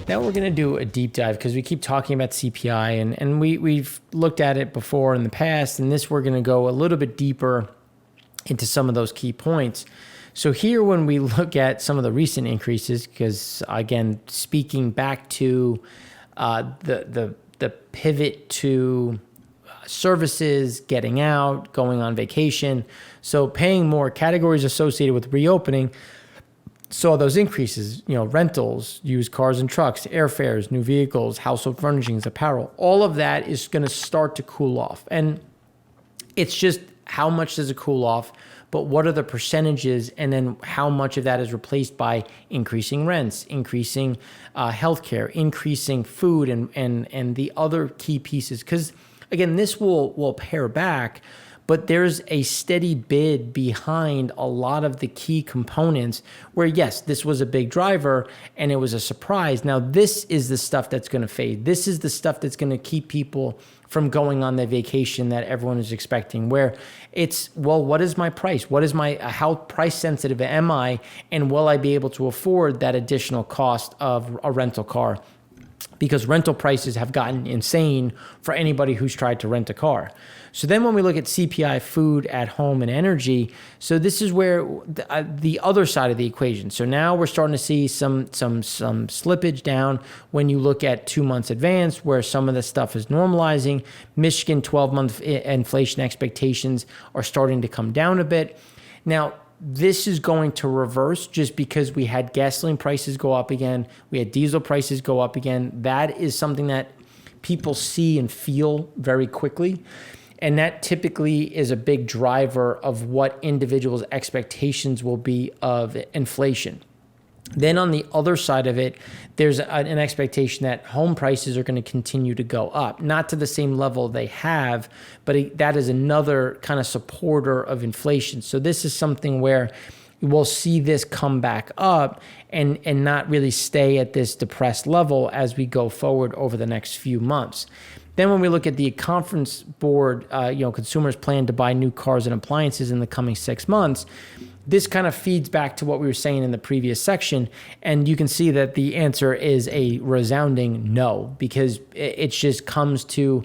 Now we're going to do a deep dive because we keep talking about CPI and we've looked at it before in the past, and this we're going to go a little bit deeper into some of those key points. So here, when we look at some of the recent increases, because again, speaking back to the pivot to services, getting out, going on vacation, so paying more, categories associated with reopening saw those increases, rentals, used cars and trucks, airfares, new vehicles, household furnishings, apparel. All of that is going to start to cool off. And it's just how much does it cool off, but what are the percentages, and then how much of that is replaced by increasing rents, increasing healthcare, increasing food, and the other key pieces. Because again, this will pare back, but there's a steady bid behind a lot of the key components where, yes, this was a big driver and it was a surprise. Now, this is the stuff that's going to fade. This is the stuff that's going to keep people from going on the vacation that everyone is expecting, where it's, well, what is my price? What is how price sensitive am I? And will I be able to afford that additional cost of a rental car? Because rental prices have gotten insane for anybody who's tried to rent a car. So then when we look at CPI, food at home, and energy, so this is where the other side of the equation. So now we're starting to see some slippage down when you look at 2 months advance, where some of the stuff is normalizing. Michigan 12-month inflation expectations are starting to come down a bit. Now, this is going to reverse just because we had gasoline prices go up again. We had diesel prices go up again. That is something that people see and feel very quickly. And that typically is a big driver of what individuals' expectations will be of inflation. Then on the other side of it, there's an expectation that home prices are going to continue to go up, not to the same level they have, but that is another kind of supporter of inflation. So this is something where we'll see this come back up and not really stay at this depressed level as we go forward over the next few months. Then when we look at the conference board, consumers plan to buy new cars and appliances in the coming 6 months. This kind of feeds back to what we were saying in the previous section. And you can see that the answer is a resounding no, because it just comes to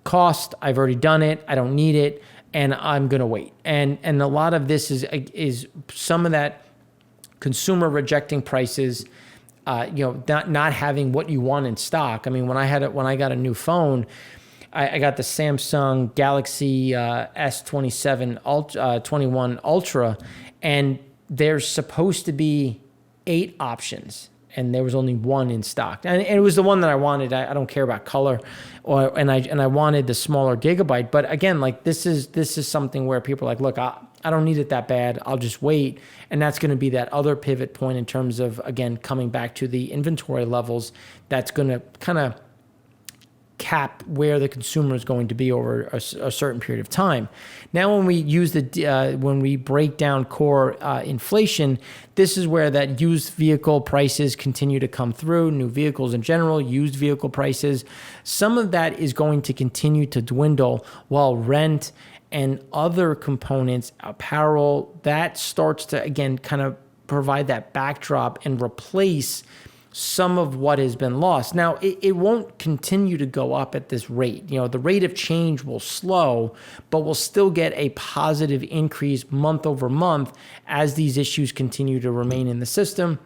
cost. I've already done it. I don't need it. And I'm going to wait. And a lot of this is some of that consumer rejecting prices, not having what you want in stock. I mean, when I got a new phone, I got the Samsung Galaxy S27 21 Ultra, and there's supposed to be 8 options, and there was only 1 in stock, and it was the one that I wanted. I don't care about color, and I wanted the smaller gigabyte. But again, like this is something where people are like, look, I don't need it that bad. I'll just wait. And that's going to be that other pivot point in terms of, again, coming back to the inventory levels. That's going to kind of cap where the consumer is going to be over a certain period of time. Now, when we use when we break down core inflation, this is where that used vehicle prices continue to come through, new vehicles in general, used vehicle prices. Some of that is going to continue to dwindle, while rent and other components, apparel, that starts to, again, kind of provide that backdrop and replace some of what has been lost. Now, it won't continue to go up at this rate. The rate of change will slow, but we'll still get a positive increase month over month as these issues continue to remain in the system.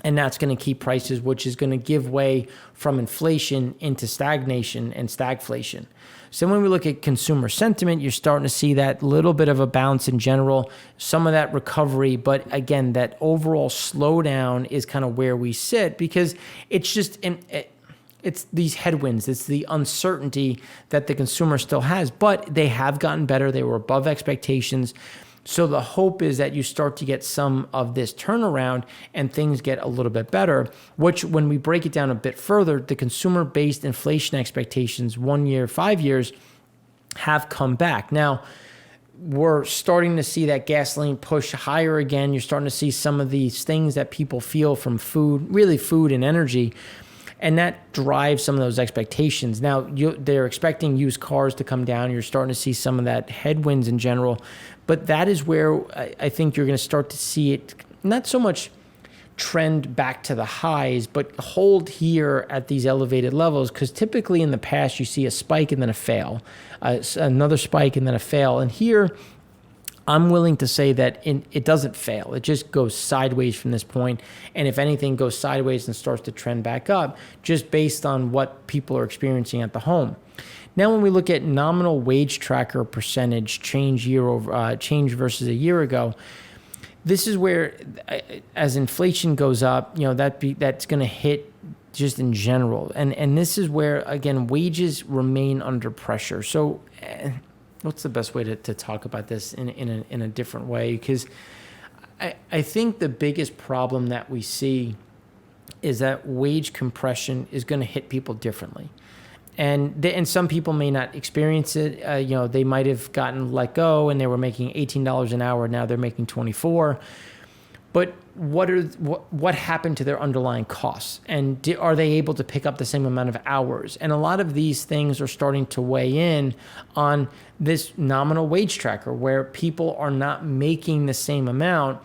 And that's going to keep prices, which is going to give way from inflation into stagnation and stagflation. So when we look at consumer sentiment, you're starting to see that little bit of a bounce in general, some of that recovery. But again, that overall slowdown is kind of where we sit, because it's just it's these headwinds. It's the uncertainty that the consumer still has, but they have gotten better. They were above expectations. So the hope is that you start to get some of this turnaround and things get a little bit better, which when we break it down a bit further, the consumer-based inflation expectations 1 year, 5 years have come back. Now, we're starting to see that gasoline push higher again. You're starting to see some of these things that people feel from food, really food and energy. And that drives some of those expectations. Now, they're expecting used cars to come down. You're starting to see some of that headwinds in general. But that is where I think you're going to start to see it, not so much trend back to the highs, but hold here at these elevated levels, because typically in the past you see a spike and then a fail, another spike and then a fail. And here I'm willing to say that it doesn't fail. It just goes sideways from this point. And if anything, goes sideways and starts to trend back up just based on what people are experiencing at the home. Now, when we look at nominal wage tracker percentage change change versus a year ago, this is where, as inflation goes up, that's going to hit just in general. And this is where, again, wages remain under pressure. So what's the best way to talk about this in a different way? Because I think the biggest problem that we see is that wage compression is going to hit people differently. And some people may not experience it. They might have gotten let go and they were making $18 an hour. Now they're making $24. But what happened to their underlying costs? And are they able to pick up the same amount of hours? And a lot of these things are starting to weigh in on this nominal wage tracker, where people are not making the same amount.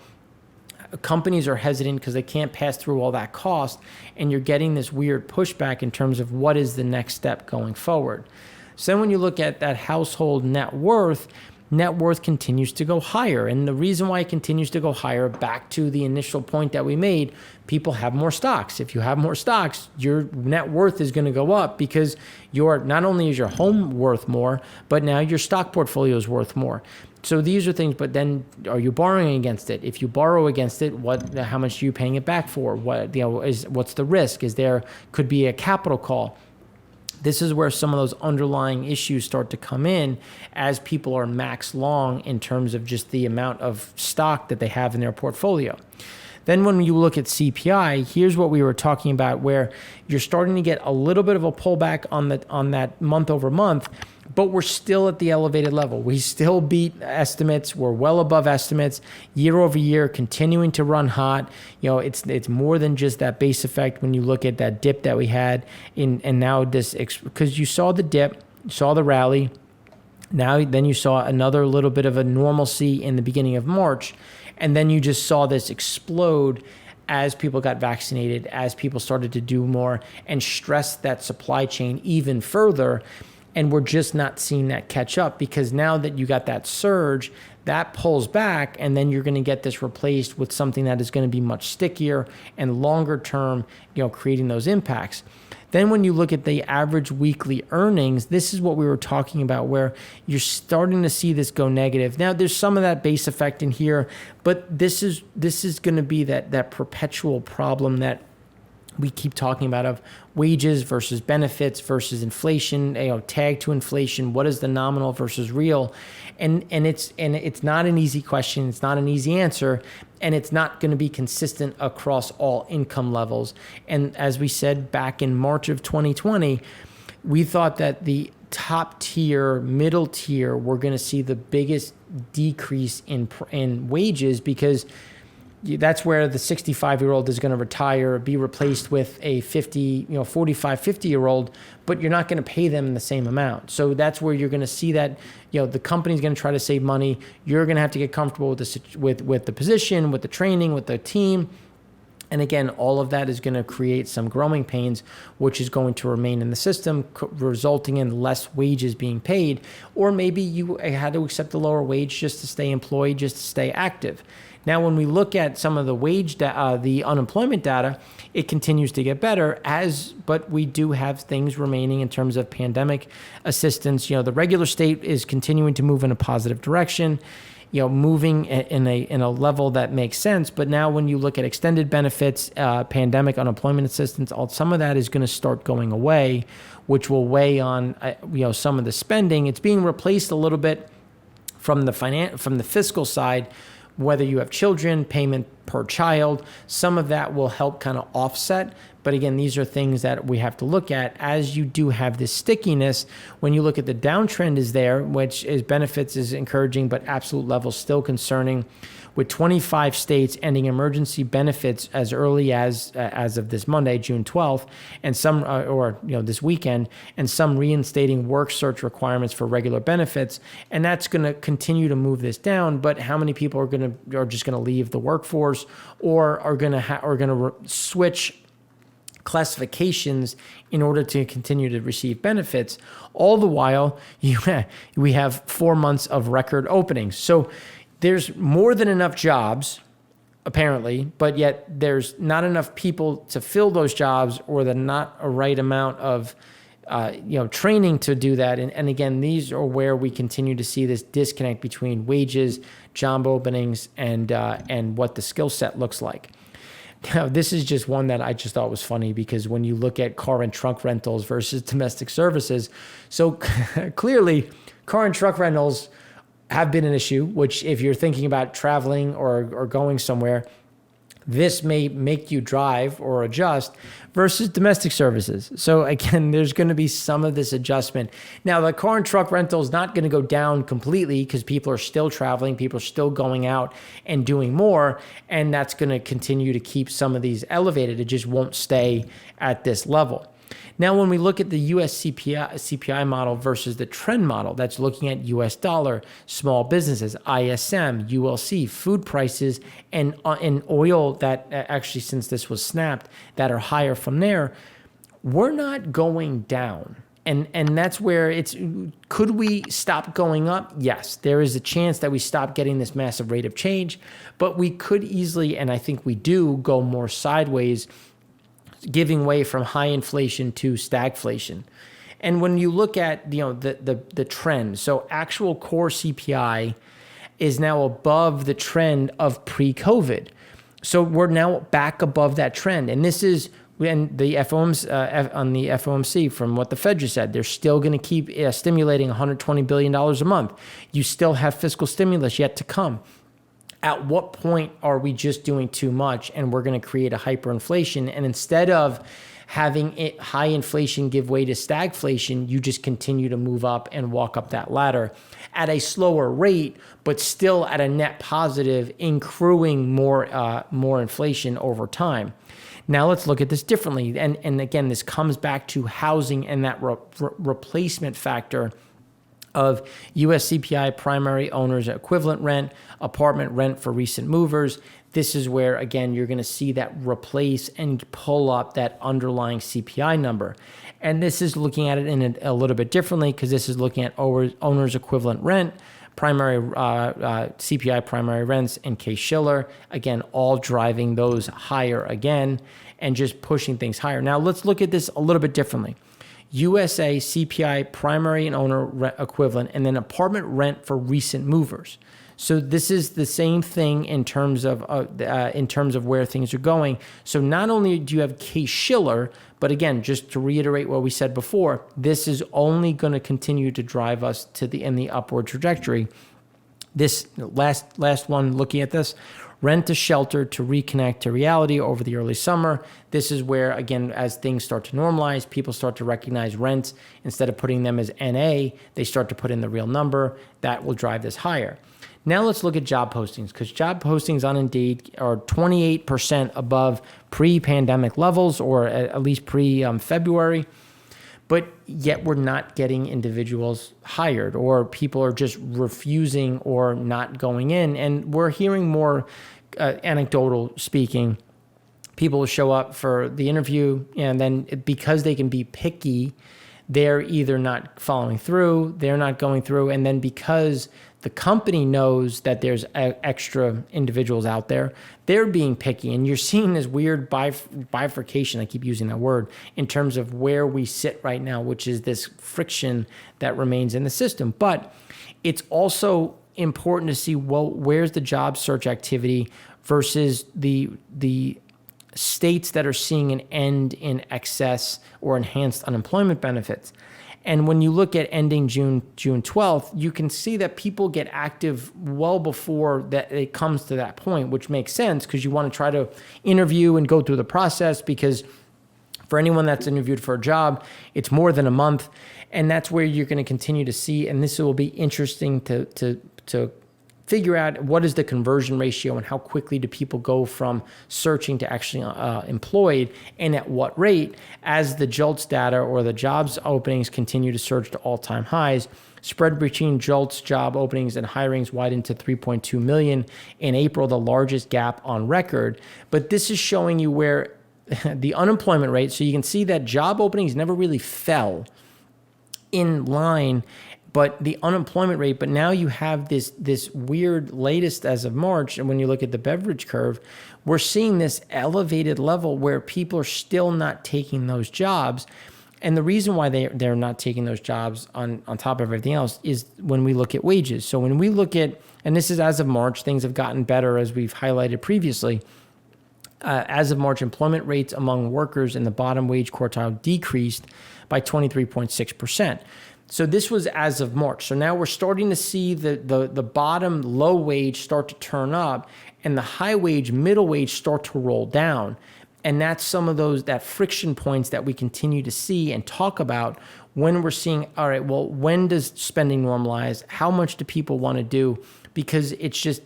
Companies are hesitant because they can't pass through all that cost, and you're getting this weird pushback in terms of what is the next step going forward. So then when you look at that household net worth continues to go higher. And the reason why it continues to go higher, back to the initial point that we made, people have more stocks. If you have more stocks, your net worth is going to go up, because not only is your home worth more, but now your stock portfolio is worth more. So these are things, but then are you borrowing against it? If you borrow against it, how much are you paying it back for? What's the risk? Could be a capital call. This is where some of those underlying issues start to come in as people are max long in terms of just the amount of stock that they have in their portfolio. Then when you look at CPI, here's what we were talking about, where you're starting to get a little bit of a pullback on that month over month, but we're still at the elevated level. We still beat estimates. We're well above estimates year over year, continuing to run hot. It's more than just that base effect when you look at that dip that we had and now this, because you saw the dip, you saw the rally. Then you saw another little bit of a normalcy in the beginning of March, and then you just saw this explode as people got vaccinated, as people started to do more and stress that supply chain even further. And we're just not seeing that catch up, because now that you got that surge, that pulls back, and then you're going to get this replaced with something that is going to be much stickier and longer term, creating those impacts. Then when you look at the average weekly earnings, this is what we were talking about, where you're starting to see this go negative. Now, there's some of that base effect in here, but this is going to be that perpetual problem that we keep talking about, of wages versus benefits versus inflation, tagged to inflation. What is the nominal versus real? And it's not an easy question. It's not an easy answer. And it's not going to be consistent across all income levels. And as we said back in March of 2020, we thought that the top tier, middle tier, we're going to see the biggest decrease in wages, because that's where the 65-year-old is going to retire, be replaced with a 45, 50-year-old, but you're not going to pay them the same amount. So that's where you're going to see that, the company's going to try to save money. You're going to have to get comfortable with the position, with the training, with the team. And again, all of that is going to create some growing pains, which is going to remain in the system, resulting in less wages being paid. Or maybe you had to accept a lower wage just to stay employed, just to stay active. Now, when we look at some of the the unemployment data, it continues to get better, but we do have things remaining in terms of pandemic assistance. The regular state is continuing to move in a positive direction, moving in a level that makes sense. But now when you look at extended benefits, pandemic unemployment assistance, some of that is going to start going away, which will weigh on some of the spending. It's being replaced a little bit from the fiscal side. Whether you have children, payment per child, some of that will help kind of offset. But again, these are things that we have to look at as you do have this stickiness. When you look at the downtrend is there, which is benefits is encouraging, but absolute levels still concerning, with 25 states ending emergency benefits as early as of this Monday, June 12th, and some, this weekend, and some reinstating work search requirements for regular benefits, and that's going to continue to move this down. But how many people are just going to leave the workforce, or are going to switch classifications in order to continue to receive benefits? All the while, we have 4 months of record openings. So there's more than enough jobs, apparently, but yet there's not enough people to fill those jobs, or the not a right amount of training to do that. And again, these are where we continue to see this disconnect between wages, job openings, and what the skill set looks like. Now, this is just one that I just thought was funny, because when you look at car and truck rentals versus domestic services, so clearly car and truck rentals have been an issue, which if you're thinking about traveling or going somewhere, this may make you drive or adjust, versus domestic services. So again, there's going to be some of this adjustment. Now, the car and truck rental is not going to go down completely, because people are still traveling, people are still going out and doing more, and that's going to continue to keep some of these elevated. It just won't stay at this level. Now, when we look at the US CPI model versus the trend model, that's looking at US dollar, small businesses, ISM, ULC, food prices, and oil that actually, since this was snapped, that are higher from there, we're not going down. And that's where could we stop going up? Yes, there is a chance that we stop getting this massive rate of change, but we could easily, and I think we do, go more sideways, giving way from high inflation to stagflation. And when you look at the trend, so actual core CPI is now above the trend of pre-COVID. So we're now back above that trend. And this is when the FOMC, from what the Fed just said, they're still going to keep stimulating $120 billion a month. You still have fiscal stimulus yet to come. At what point are we just doing too much and we're going to create a hyperinflation? And instead of having high inflation give way to stagflation, you just continue to move up and walk up that ladder at a slower rate, but still at a net positive, accruing more inflation over time. Now let's look at this differently. And again, this comes back to housing and that replacement factor of US CPI primary owners equivalent rent, apartment rent for recent movers. This is where, again, you're going to see that replace and pull up that underlying CPI number. And this is looking at it in a little bit differently, because this is looking at owners equivalent rent, primary CPI primary rents, and Case-Shiller, again, all driving those higher again and just pushing things higher. Now let's look at this a little bit differently. USA CPI primary and owner equivalent, and then apartment rent for recent movers. So this is the same thing in terms of where things are going. So not only do you have Case-Shiller, but again, just to reiterate what we said before, this is only going to continue to drive us in the upward trajectory. This last one, looking at this, rent a shelter to reconnect to reality over the early summer. This is where, again, as things start to normalize, people start to recognize rents. Instead of putting them as NA, they start to put in the real number. That will drive this higher. Now let's look at job postings, because job postings on Indeed are 28% above pre-pandemic levels, or at least pre-February. But yet we're not getting individuals hired, or people are just refusing or not going in. And we're hearing more anecdotal speaking. People will show up for the interview, and then because they can be picky, they're either not following through, they're not going through, and then because the company knows that there's extra individuals out there, they're being picky. And you're seeing this weird bifurcation, I keep using that word, in terms of where we sit right now, which is this friction that remains in the system. But it's also important to see, well, where's the job search activity versus the states that are seeing an end in excess or enhanced unemployment benefits. And when you look at ending June 12th, you can see that people get active well before that it comes to that point, which makes sense, because you want to try to interview and go through the process, because For anyone that's interviewed for a job, it's more than a month. And that's where you're going to continue to see, and this will be interesting to figure out what is the conversion ratio and how quickly do people go from searching to actually employed, and at what rate as the JOLTS data or the jobs openings continue to surge to all-time highs. Spread between JOLTS job openings and hirings widened to 3.2 million in April, the largest gap on record. But this is showing you where the unemployment rate, so you can see that job openings never really fell in line, but the unemployment rate, but now you have this weird latest as of March, and when you look at the beverage curve, we're seeing this elevated level where people are still not taking those jobs. And the reason why they're not taking those jobs on top of everything else is when we look at wages. So when we look at, and this is as of March, things have gotten better as we've highlighted previously. As of March, employment rates among workers in the bottom wage quartile decreased by 23.6%. So this was as of March. So now we're starting to see the bottom low wage start to turn up and the high wage, middle wage start to roll down. And that's some of that friction points that we continue to see and talk about when we're seeing, all right, well, when does spending normalize? How much do people want to do? Because it's just,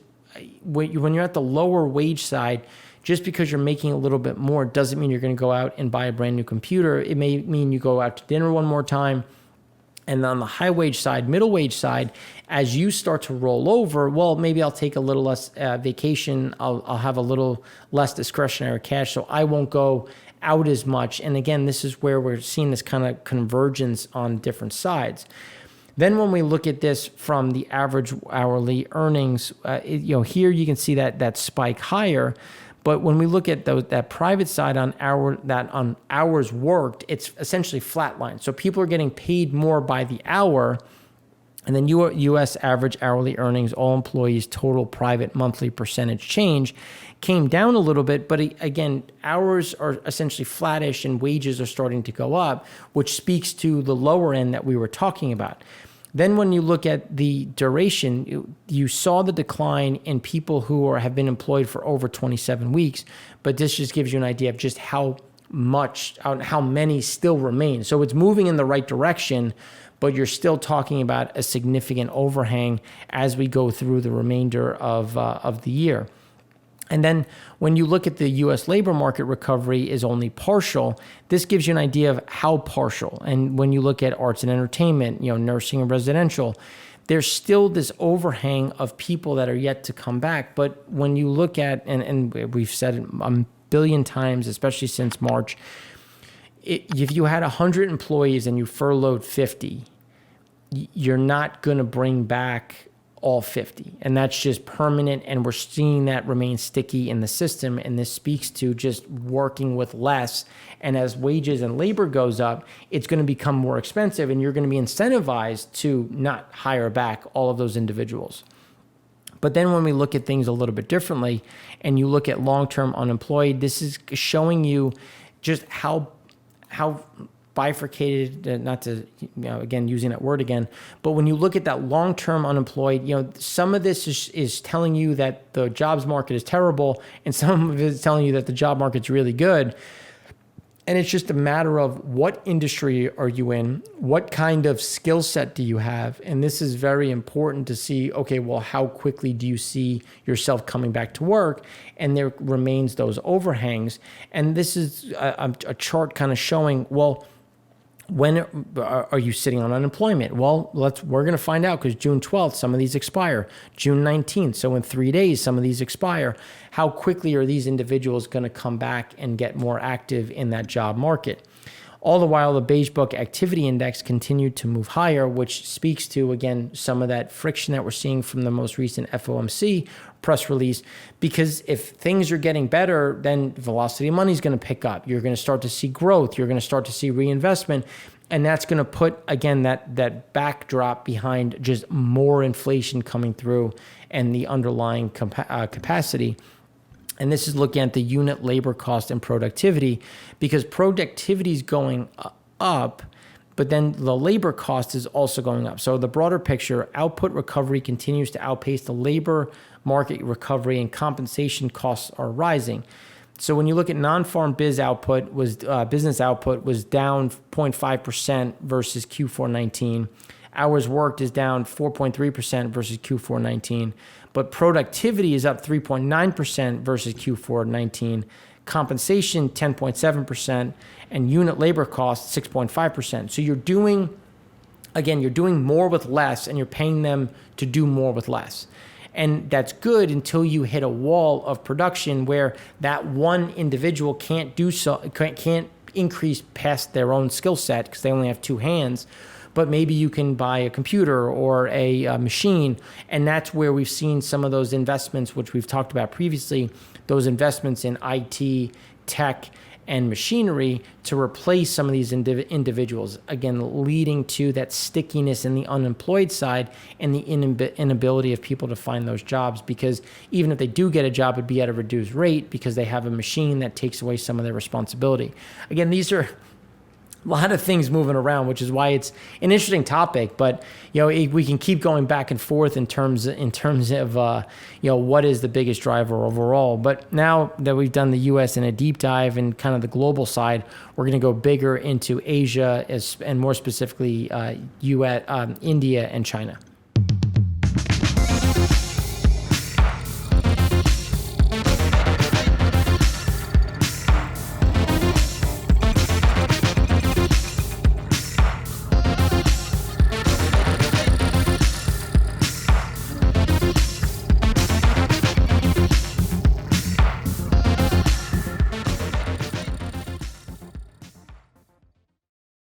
when you're at the lower wage side, just because you're making a little bit more doesn't mean you're going to go out and buy a brand new computer. It may mean you go out to dinner one more time. And on the high wage side, middle wage side, as you start to roll over, well, maybe I'll take a little less vacation. I'll have a little less discretionary cash, so I won't go out as much. And again, this is where we're seeing this kind of convergence on different sides. Then when we look at this from the average hourly earnings, here you can see that spike higher. But when we look at that private side on hours worked, it's essentially flatlined. So people are getting paid more by the hour. And then U.S. average hourly earnings, all employees, total private monthly percentage change came down a little bit. But again, hours are essentially flattish and wages are starting to go up, which speaks to the lower end that we were talking about. Then when you look at the duration, you saw the decline in people who have been employed for over 27 weeks, but this just gives you an idea of just how many still remain. So it's moving in the right direction, but you're still talking about a significant overhang as we go through the remainder of the year. And then when you look at the U.S. labor market recovery is only partial, this gives you an idea of how partial. And when you look at arts and entertainment, nursing and residential, there's still this overhang of people that are yet to come back. But when you look at, and we've said it a billion times, especially since March, if you had 100 employees and you furloughed 50, you're not going to bring back all 50. And that's just permanent. And we're seeing that remain sticky in the system. And this speaks to just working with less. And as wages and labor goes up, it's going to become more expensive and you're going to be incentivized to not hire back all of those individuals. But then when we look at things a little bit differently and you look at long-term unemployed, this is showing you just how bifurcated, not to, again, using that word again, but when you look at that long-term unemployed, some of this is telling you that the jobs market is terrible and some of it is telling you that the job market's really good. And it's just a matter of what industry are you in? What kind of skill set do you have? And this is very important to see, okay, well, how quickly do you see yourself coming back to work? And there remains those overhangs. And this is a chart kind of showing, well, when are you sitting on unemployment? Well, we're going to find out because June 12th, some of these expire. June 19th, so in 3 days, some of these expire. How quickly are these individuals going to come back and get more active in that job market? All the while, the Beige Book Activity Index continued to move higher, which speaks to, again, some of that friction that we're seeing from the most recent FOMC press release. Because if things are getting better, then velocity of money is going to pick up. You're going to start to see growth. You're going to start to see reinvestment. And that's going to put, again, that backdrop behind just more inflation coming through and the underlying capacity. And this is looking at the unit labor cost and productivity, because productivity is going up, but then the labor cost is also going up. So the broader picture, output recovery continues to outpace the labor market recovery and compensation costs are rising. So when you look at non-farm business output was down 0.5% versus Q4 19. Hours worked is down 4.3% versus Q4 19, but productivity is up 3.9% versus Q4 19. Compensation 10.7%, and unit labor costs 6.5%. So you're doing more with less, and you're paying them to do more with less. And that's good until you hit a wall of production where that one individual can't increase past their own skill set because they only have two hands. But maybe you can buy a computer or a machine, and that's where we've seen some of those investments, which we've talked about previously, those investments in IT, tech, and machinery to replace some of these individuals, again, leading to that stickiness in the unemployed side and the inability of people to find those jobs, because even if they do get a job, it'd be at a reduced rate because they have a machine that takes away some of their responsibility. Again, these are a lot of things moving around, which is why it's an interesting topic. But we can keep going back and forth in terms of what is the biggest driver overall. But now that we've done the U.S. in a deep dive and kind of the global side, we're going to go bigger into Asia and more specifically India and China.